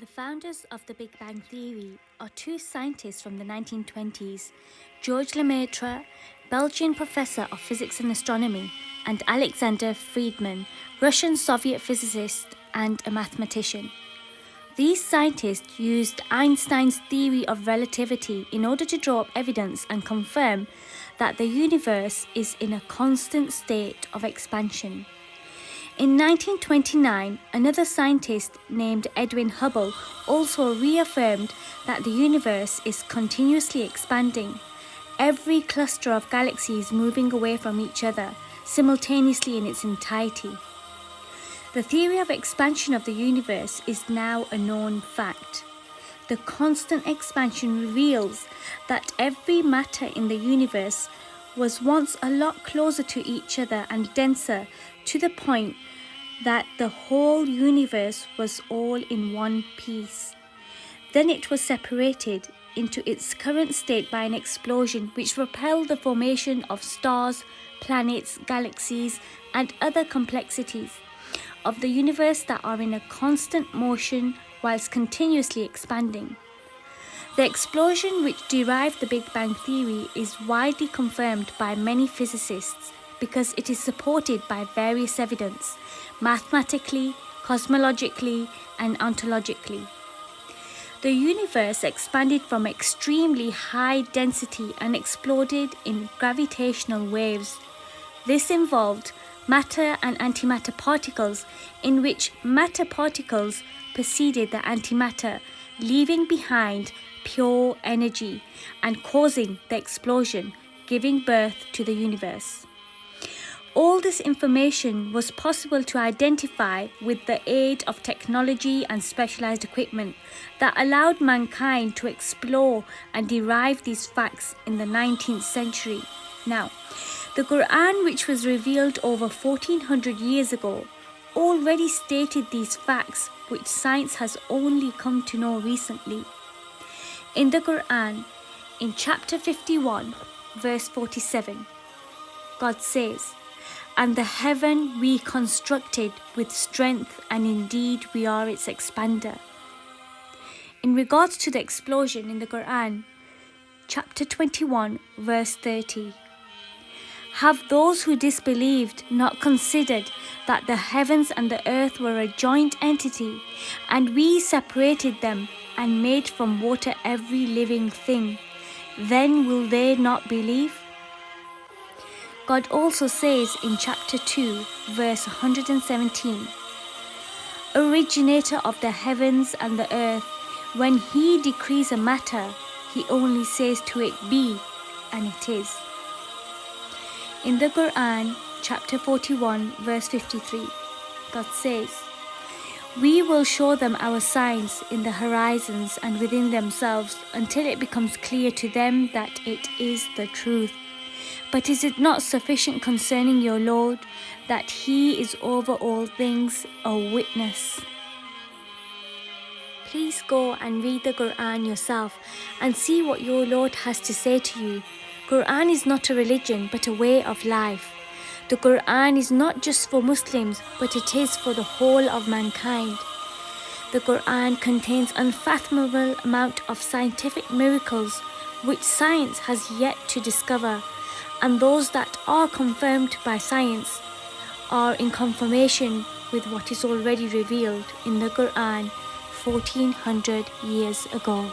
The founders of the Big Bang Theory are two scientists from the 1920s, George Lemaitre, Belgian professor of physics and astronomy, and Alexander Friedmann, Russian Soviet physicist and a mathematician. These scientists used Einstein's theory of relativity in order to draw up evidence and confirm that the universe is in a constant state of expansion. In 1929, another scientist named Edwin Hubble also reaffirmed that the universe is continuously expanding, every cluster of galaxies moving away from each other simultaneously in its entirety. The theory of expansion of the universe is now a known fact. The constant expansion reveals that every matter in the universe was once a lot closer to each other and denser, to the point that the whole universe was all in one piece. Then it was separated into its current state by an explosion which propelled the formation of stars, planets, galaxies, and other complexities of the universe that are in a constant motion whilst continuously expanding. The explosion which derived the Big Bang Theory is widely confirmed by many physicists because it is supported by various evidence, mathematically, cosmologically, and ontologically. The universe expanded from extremely high density and exploded in gravitational waves. This involved matter and antimatter particles, in which matter particles preceded the antimatter, leaving behind pure energy and causing the explosion, giving birth to the universe. All this information was possible to identify with the aid of technology and specialized equipment that allowed mankind to explore and derive these facts in the 19th century. Now, the Quran, which was revealed over 1400 years ago, already stated these facts which science has only come to know recently. In the Quran, in chapter 51, verse 47, God says, "And the heaven we constructed with strength, and indeed we are its expander." In regards to the explosion in the Quran, chapter 21, verse 30, "Have those who disbelieved not considered that the heavens and the earth were a joint entity, and we separated them and made from water every living thing? Then will they not believe?" God also says in chapter 2, verse 117, "Originator of the heavens and the earth, when he decrees a matter, he only says to it, 'Be,' and it is." In the Quran, chapter 41, verse 53, God says, "We will show them our signs in the horizons and within themselves until it becomes clear to them that it is the truth. But is it not sufficient concerning your Lord that He is over all things a witness?" Please go and read the Quran yourself and see what your Lord has to say to you. Quran is not a religion but a way of life. The Quran is not just for Muslims but it is for the whole of mankind. The Quran contains unfathomable amount of scientific miracles which science has yet to discover, and those that are confirmed by science are in confirmation with what is already revealed in the Quran 1400 years ago.